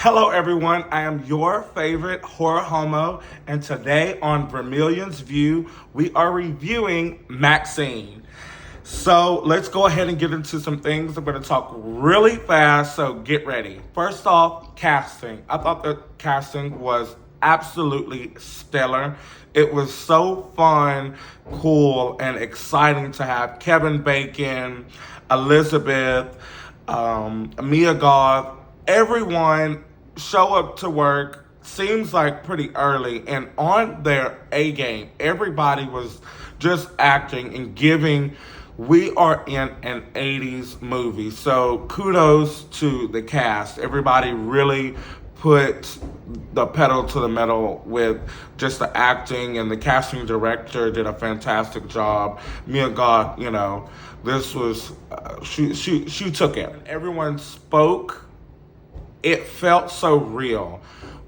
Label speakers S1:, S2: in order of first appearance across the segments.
S1: Hello everyone, I am your favorite horror homo, and today on Vermilion's View, we are reviewing MAXXXINE. So let's go ahead and get into some things. I'm going to talk really fast, so get ready. First off, casting. I thought the casting was absolutely stellar. It was so fun, cool, and exciting to have Kevin Bacon, Elizabeth, Mia Goth, everyone show up to work, seems like pretty early, and on their A game. Everybody was just acting and giving. We are in an 80s movie, so kudos to the cast. Everybody really put the pedal to the metal with just the acting, and the casting director did a fantastic job. Mia Goth, this was, she took it. Everyone spoke. It felt so real.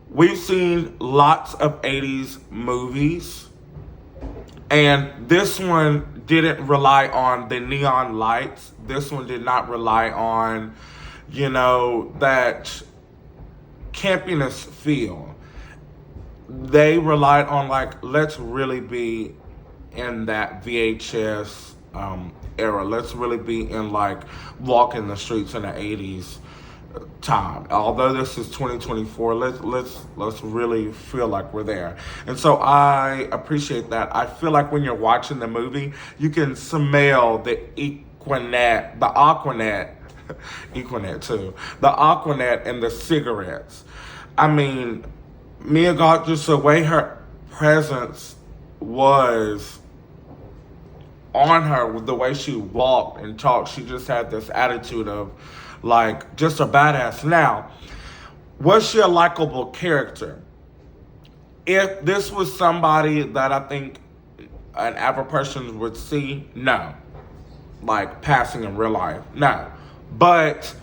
S1: We've seen lots of 80s movies, and this one didn't rely on the neon lights. This one did not rely on, that campiness feel. They relied on, let's really be in that VHS era. Let's really be in, walking the streets in the 80s time. Although this is 2024, let's really feel like we're there. And so I appreciate that. I feel like when you're watching the movie, you can smell the Aquanet and the cigarettes. I mean, Mia Goth, just the way her presence was on her, with the way she walked and talked, she just had this attitude of just a badass. Now, was she a likable character? If this was somebody that I think an average person would see, no. Passing in real life, no. But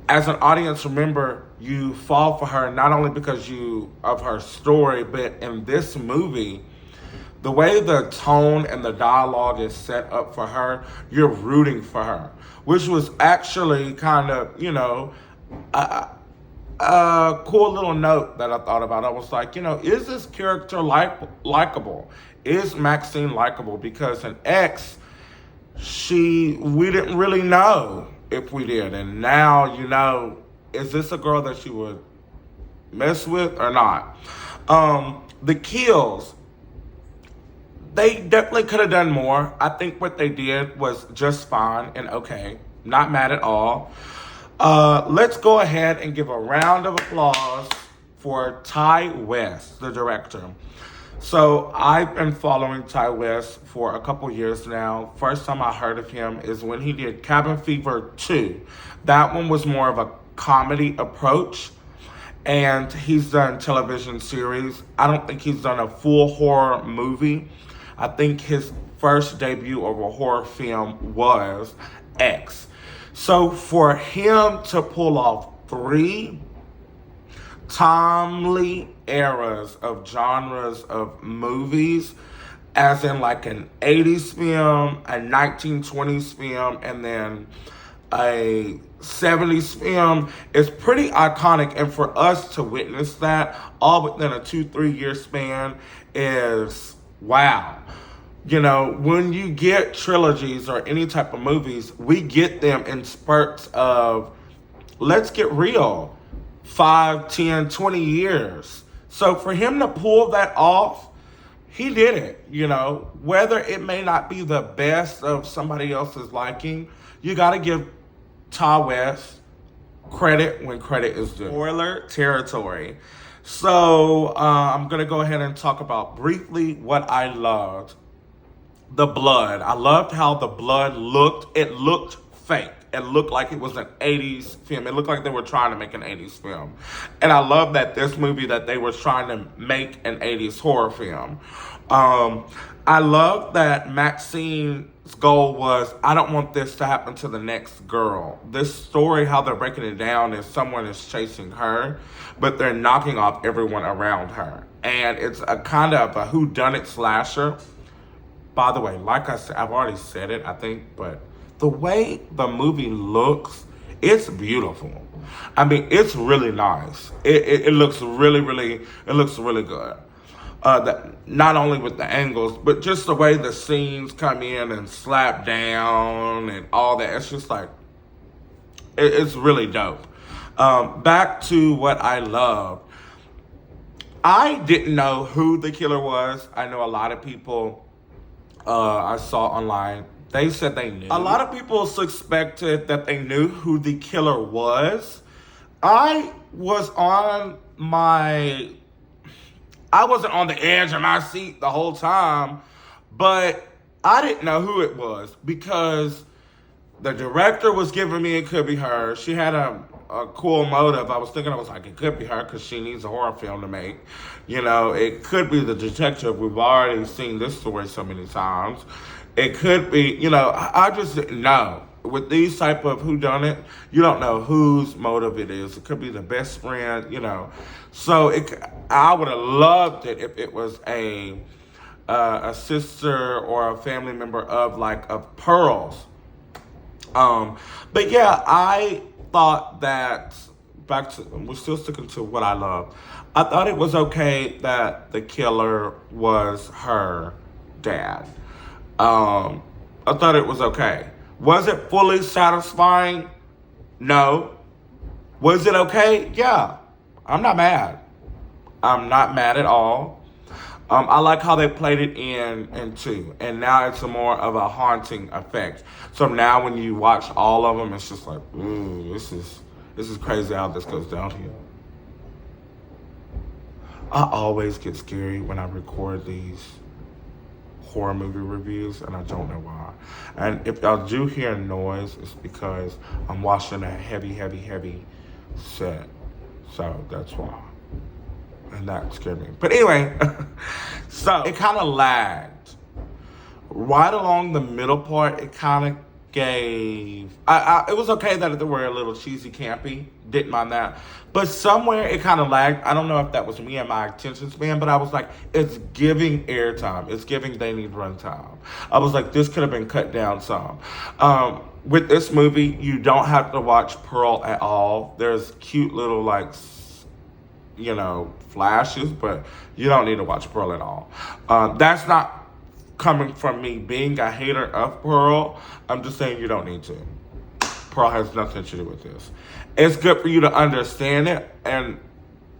S1: as an audience member, you fall for her not only because of her story, but in this movie, the way the tone and the dialogue is set up for her, you're rooting for her, which was actually kind of, a cool little note that I thought about. I was like, is this character likable? Is MAXXXINE likable? Because in X, we didn't really know if we did. And now, is this a girl that she would mess with or not? The kills, they definitely could have done more. I think what they did was just fine and okay. Not mad at all. Let's go ahead and give a round of applause for Ty West, the director. So I've been following Ty West for a couple years now. First time I heard of him is when he did Cabin Fever 2. That one was more of a comedy approach. And he's done television series. I don't think he's done a full horror movie. I think his first debut of a horror film was X. So for him to pull off 3 timely eras of genres of movies, as in an 80s film, a 1920s film, and then a 70s film, is pretty iconic. And for us to witness that all within a 2-3 year span is wow. When you get trilogies or any type of movies, we get them in spurts of, let's get real, 5, 10, 20 years. So for him to pull that off, he did it. Whether it may not be the best of somebody else's liking, you got to give Ty West credit when credit is due. Spoiler territory. So I'm going to go ahead and talk about briefly what I loved. The blood. I loved how the blood looked. It looked fake. It looked like it was an 80s film. It looked like they were trying to make an 80s film. And I love that this movie, that they were trying to make an 80s horror film. I love that MAXXXINE's goal was, I don't want this to happen to the next girl. This story, how they're breaking it down, is someone is chasing her, but they're knocking off everyone around her. And it's a kind of a whodunit slasher. By the way, like I said, I've already said it, I think, but the way the movie looks, it's beautiful. I mean, it's really nice. It looks it looks really good. Not only with the angles, but just the way the scenes come in and slap down and all that. It's just like, it's really dope. Back to what I love. I didn't know who the killer was. I know a lot of people I saw online, they said they knew. A lot of people suspected that they knew who the killer was. I was on my, I wasn't on the edge of my seat the whole time, but I didn't know who it was because the director was giving me it could be her. She had a cool motive. I was thinking, I was like, it could be her because she needs a horror film to make. You know, it could be the detective. We've already seen this story so many times. It could be, you know, I just didn't know. With these type of whodunit, you don't know whose motive it is. It could be the best friend, you know. So I would have loved it if it was a sister or a family member of Pearl's. But yeah, I thought that, we're still sticking to what I love. I thought it was okay that the killer was her dad. I thought it was okay. Was it fully satisfying? No. Was it okay? Yeah. I'm not mad. I'm not mad at all. I like how they played it in two, and now it's a more of a haunting effect. So now when you watch all of them, it's just like, ooh, this is crazy how this goes down here. I always get scary when I record these horror movie reviews, and I don't know why. And if y'all do hear noise, it's because I'm watching a heavy set. So that's why. And that scared me. But anyway, so it kind of lagged. Right along the middle part, it kind of gave... it was okay that they were a little cheesy, campy. Didn't mind that. But somewhere it kind of lagged. I don't know if that was me and my attention span, but I was like, it's giving airtime. It's giving they need runtime. I was like, this could have been cut down some. With this movie, you don't have to watch Pearl at all. There's cute little, like, you know, flashes, but you don't need to watch Pearl at all. That's not coming from me being a hater of Pearl. I'm just saying you don't need to. Pearl has nothing to do with this. It's good for you to understand it and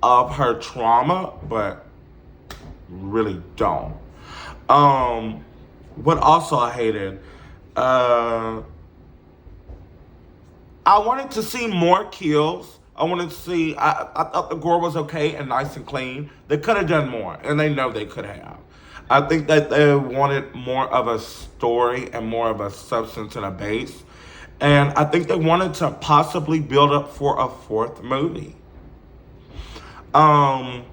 S1: of her trauma, but really don't. What also I hated, I wanted to see more kills. I wanted to see, I thought the gore was okay and nice and clean. They could have done more, and they know they could have. I think that they wanted more of a story and more of a substance and a base. And I think they wanted to possibly build up for a fourth movie. I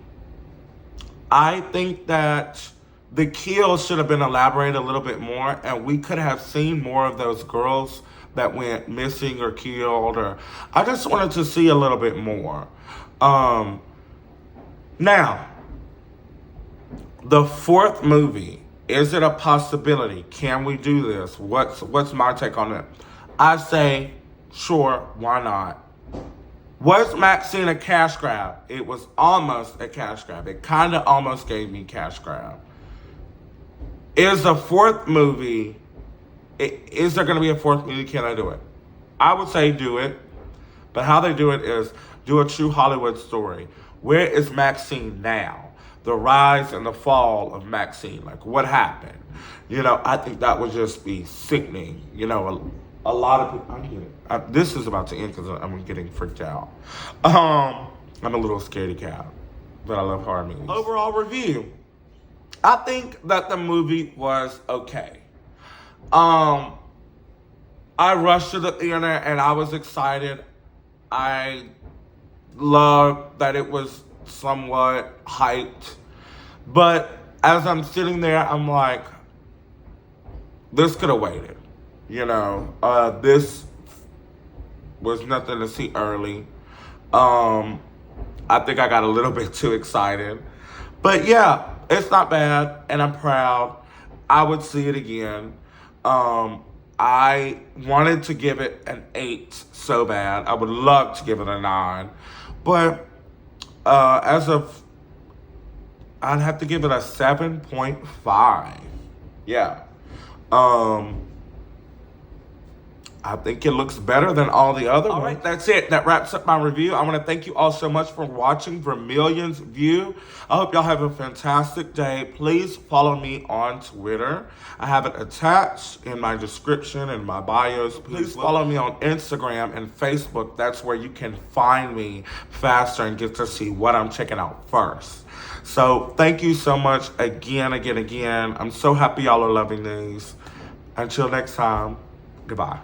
S1: think that the kills should have been elaborated a little bit more, and we could have seen more of those girls that went missing or killed, or I just wanted to see a little bit more. Now, the fourth movie, is it a possibility? Can we do this? What's my take on it? I say, sure, why not? Was MAXXXINE a cash grab? It was almost a cash grab. It kind of almost gave me cash grab. Is a fourth movie, is there going to be a fourth movie? Can I do it? I would say do it. But how they do it is do a true Hollywood story. Where is MAXXXINE now? The rise and the fall of MAXXXINE. Like, what happened? You know, I think that would just be sickening. You know, a lot of people, I get it. This is about to end because I'm getting freaked out. I'm a little scaredy cat, but I love horror movies. Overall review. I think that the movie was okay. I rushed to the theater and I was excited. I loved that it was somewhat hyped. But as I'm sitting there, I'm like, this could have waited. You know, this was nothing to see early. I think I got a little bit too excited. But yeah, it's not bad, and I'm proud. I would see it again. I wanted to give it an 8 so bad. I would love to give it a 9. But as of, I'd have to give it a 7.5. Yeah. I think it looks better than all the other ones. All right, that's it. That wraps up my review. I want to thank you all so much for watching Vermilion's View. I hope y'all have a fantastic day. Please follow me on Twitter. I have it attached in my description and my bios. Please follow me on Instagram and Facebook. That's where you can find me faster and get to see what I'm checking out first. So thank you so much again. I'm so happy y'all are loving these. Until next time, goodbye.